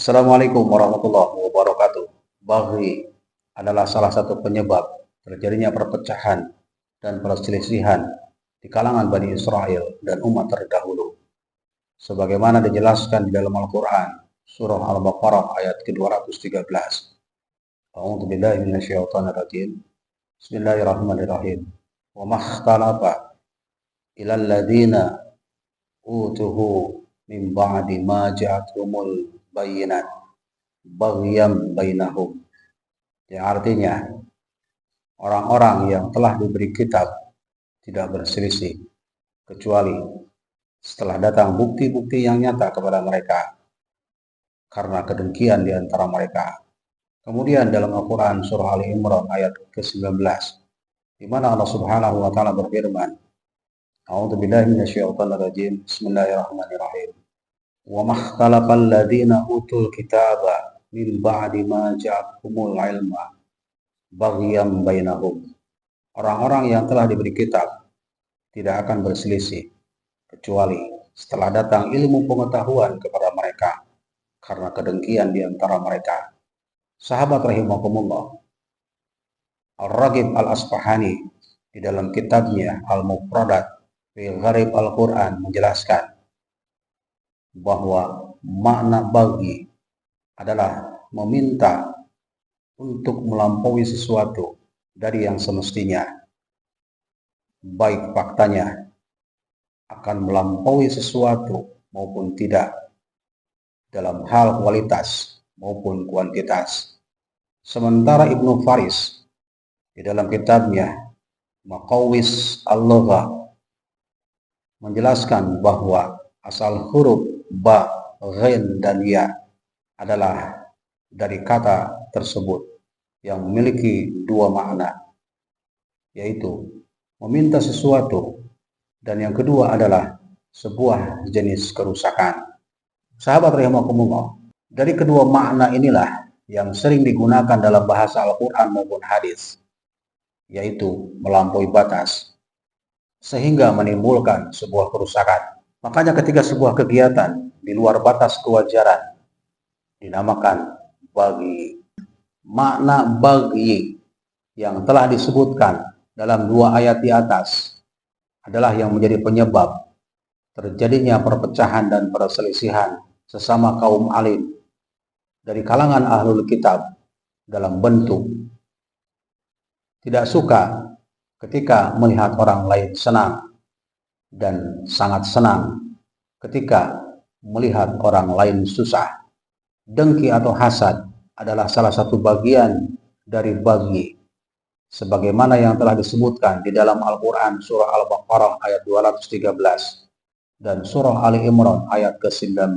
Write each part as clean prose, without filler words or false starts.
Assalamualaikum warahmatullahi wabarakatuh. Baghi adalah salah satu penyebab terjadinya perpecahan dan perselisihan di kalangan Bani Israel dan umat terdahulu. Sebagaimana dijelaskan di dalam Al-Quran, surah Al-Baqarah ayat ke-213. A'udzu billahi minasyaitonir rajim. Bismillahirrahmanirrahim. Wa makhtalafa ilal ladzina utuhu min ba'di ma ja'athumul bayyinat baghyam bainahum. Yang artinya orang-orang yang telah diberi kitab tidak berselisih kecuali setelah datang bukti-bukti yang nyata kepada mereka karena kedengkian di antara mereka. Kemudian dalam Al-Quran surah Ali Imran ayat ke-19 di mana Allah Subhanahu wa taala berfirman, A'udzu billahi minasyaitonir rajim. Bismillahirrahmanirrahim. Wa makhtalafal ladzina utul kitaba min ba'di ma ja'ahumul ilma baghyam bainahum. Orang-orang yang telah diberi kitab tidak akan berselisih kecuali setelah datang ilmu pengetahuan kepada mereka karena kedengkian di antara mereka. Sahabat rahimakumullah, Al-Raghib Al-Asfahani di dalam kitabnya Al-Mufradat fi Gharib Al-Quran menjelaskan bahwa makna bagi adalah meminta untuk melampaui sesuatu dari yang semestinya, baik faktanya akan melampaui sesuatu maupun tidak, dalam hal kualitas maupun kuantitas. Sementara Ibnu Faris di dalam kitabnya Maqawis Al-Lugha menjelaskan bahwa asal huruf ba, ghain, dan ya adalah dari kata tersebut yang memiliki dua makna, yaitu meminta sesuatu, dan yang kedua adalah sebuah jenis kerusakan. Sahabat rahimakumullah, dari kedua makna inilah yang sering digunakan dalam bahasa Al-Quran maupun hadis, yaitu melampaui batas sehingga menimbulkan sebuah kerusakan. Makanya ketika sebuah kegiatan di luar batas kewajaran dinamakan baghi. Makna baghi yang telah disebutkan dalam dua ayat di atas adalah yang menjadi penyebab terjadinya perpecahan dan perselisihan sesama kaum alim dari kalangan ahlul kitab dalam bentuk tidak suka ketika melihat orang lain senang dan sangat senang ketika melihat orang lain susah. Dengki atau hasad adalah salah satu bagian dari baghi, sebagaimana yang telah disebutkan di dalam Al-Quran surah Al-Baqarah ayat 213 dan surah Ali Imran ayat ke-19.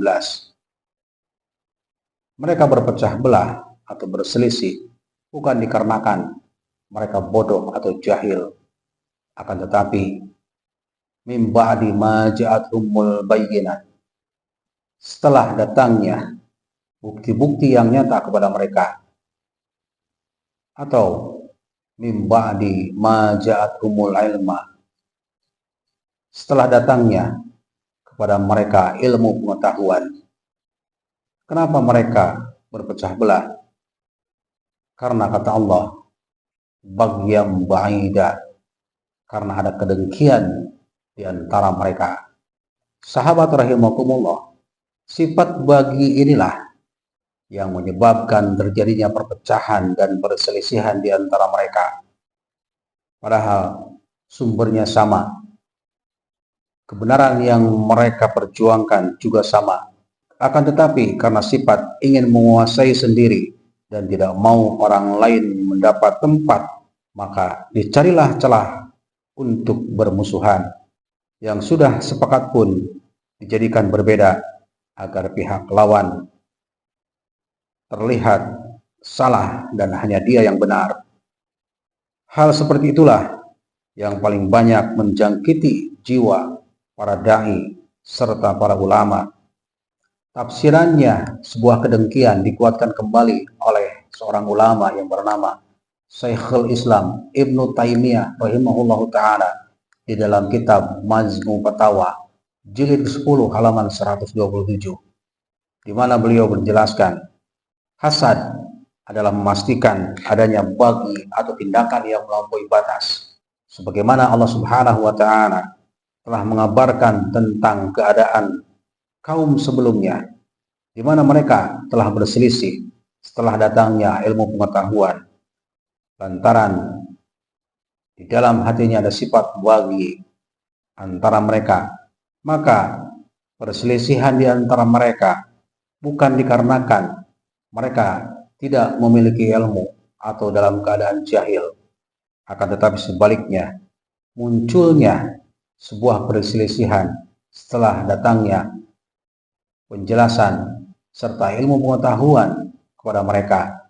Mereka berpecah belah atau berselisih bukan dikarenakan mereka bodoh atau jahil, akan tetapi min ba'di ma ja'athumul bayyinat, setelah datangnya bukti-bukti yang nyata kepada mereka, atau min ba'di ma ja'athumul ilma, setelah datangnya kepada mereka ilmu pengetahuan. Kenapa mereka berpecah belah? Karena kata Allah, baghyam ba'ida, karena ada kedengkian di antara mereka. Sahabat rahimakumullah, sifat bagi inilah yang menyebabkan terjadinya perpecahan dan perselisihan di antara mereka. Padahal sumbernya sama. Kebenaran yang mereka perjuangkan juga sama. Akan tetapi karena sifat ingin menguasai sendiri dan tidak mau orang lain mendapat tempat, maka dicarilah celah untuk bermusuhan. Yang sudah sepakat pun dijadikan berbeda agar pihak lawan terlihat salah dan hanya dia yang benar. Hal seperti itulah yang paling banyak menjangkiti jiwa para dai serta para ulama. Tafsirannya sebuah kedengkian dikuatkan kembali oleh seorang ulama yang bernama Syekhul Islam Ibnu Taimiyah rahimahullahu ta'ala di dalam kitab Majmu' Fatawa jilid 10 halaman 127. di mana beliau menjelaskan hasad adalah memastikan adanya bagi atau tindakan yang melampaui batas, sebagaimana Allah Subhanahu wa taala telah mengabarkan tentang keadaan kaum sebelumnya, di mana mereka telah berselisih setelah datangnya ilmu pengetahuan, lantaran di dalam hatinya ada sifat bagi antara mereka. Maka perselisihan di antara mereka bukan dikarenakan mereka tidak memiliki ilmu atau dalam keadaan jahil, akan tetapi sebaliknya munculnya sebuah perselisihan setelah datangnya penjelasan serta ilmu pengetahuan kepada mereka,